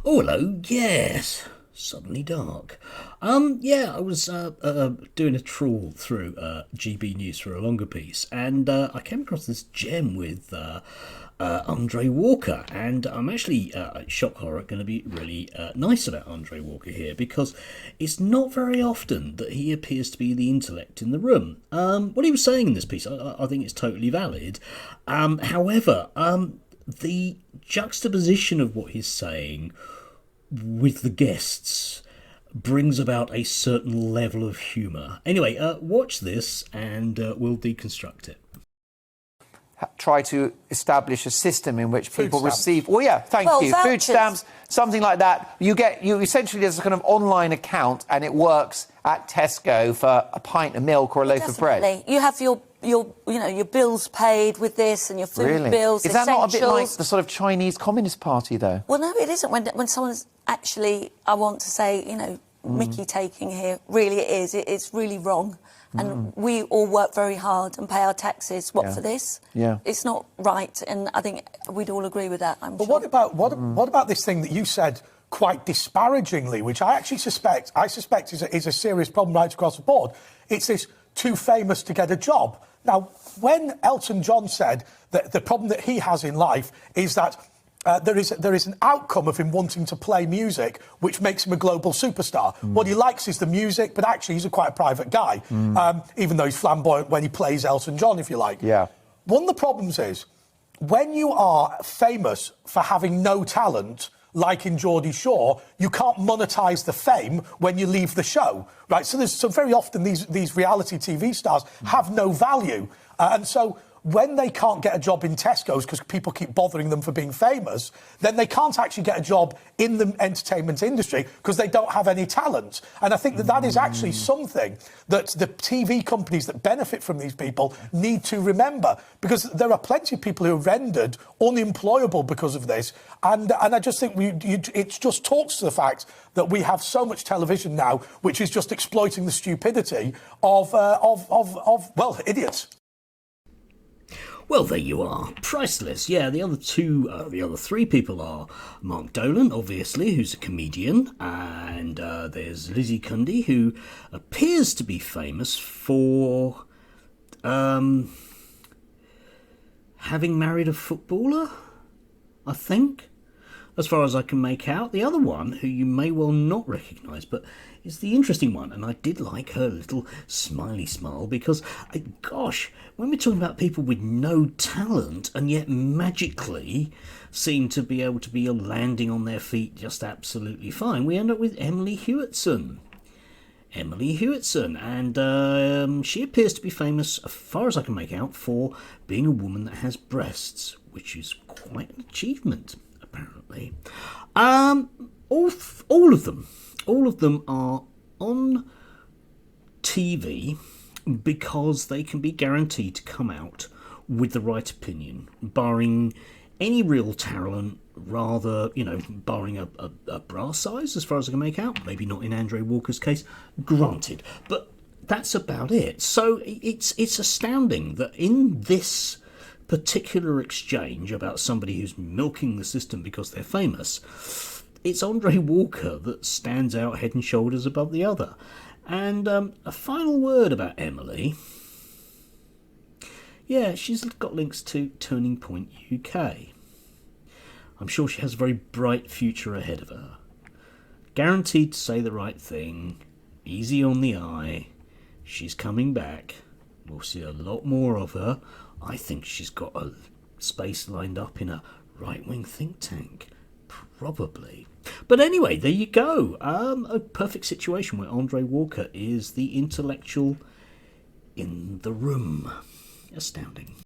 Oh, hello. Yes. Suddenly dark. Yeah, I was doing a trawl through GB News for a longer piece, and I came across this gem with Andre Walker, and I'm actually shock horror going to be really nice about Andre Walker here because it's not very often that he appears to be the intellect in the room. What he was saying in this piece, I think it's totally valid. However, the juxtaposition of what he's saying with the guests brings about a certain level of humour. Anyway, watch this and we'll deconstruct it. Try to establish a system in which people stamps. receive. Well, yeah, thank you. Vouchers. Food stamps, something like that. You essentially there's a kind of online account, and it works at Tesco for a pint of milk or a loaf of bread. Definitely. You have your bills paid with this and your food bills. Is that not a bit like essentials. the sort of Chinese Communist Party, though? Well, no, it isn't. When someone's actually, I want to say, Mickey taking here, really it is. It's really wrong. And we all work very hard and pay our taxes. What, for this? Yeah. It's not right, and I think we'd all agree with that, I'm But sure. what about this thing that you said quite disparagingly, which I actually suspect is a serious problem right across the board? It's this too famous to get a job. Now, when Elton John said that the problem that he has in life is that there is an outcome of him wanting to play music which makes him a global superstar. What he likes is the music, but actually he's quite a private guy, even though he's flamboyant when he plays Elton John, if you like. Yeah. One of the problems is when you are famous for having no talent, like in Geordie Shore, you can't monetise the fame when you leave the show, right? So very often these reality TV stars have no value, and so when they can't get a job in Tesco's because people keep bothering them for being famous, then they can't actually get a job in the entertainment industry because they don't have any talent. And I think that is actually something that the TV companies that benefit from these people need to remember, because there are plenty of people who are rendered unemployable because of this. And I just think it just talks to the fact that we have so much television now which is just exploiting the stupidity of idiots. Well, there you are. Priceless. Yeah, the other three people are Mark Dolan, obviously, who's a comedian, and there's Lizzie Cundy, who appears to be famous for having married a footballer, I think, as far as I can make out. The other one, who you may well not recognise, but is the interesting one, and I did like her little smiley smile, because, gosh, when we're talking about people with no talent and yet magically seem to be able to be landing on their feet just absolutely fine, we end up with Emily Hewitson. And she appears to be famous, as far as I can make out, for being a woman that has breasts, which is quite an achievement, apparently. All of them are on TV because they can be guaranteed to come out with the right opinion, barring any real talent, rather, barring a bra size, as far as I can make out. Maybe not in Andre Walker's case, granted. But that's about it. So it's astounding that in this particular exchange about somebody who's milking the system because they're famous, it's Andre Walker that stands out head and shoulders above the other. And a final word about Emily. Yeah, she's got links to Turning Point UK. I'm sure she has a very bright future ahead of her. Guaranteed to say the right thing, easy on the eye. She's coming back. We'll see a lot more of her. I think she's got a space lined up in a right-wing think tank. Probably. But anyway, there you go. A perfect situation where Andre Walker is the intellectual in the room. Astounding.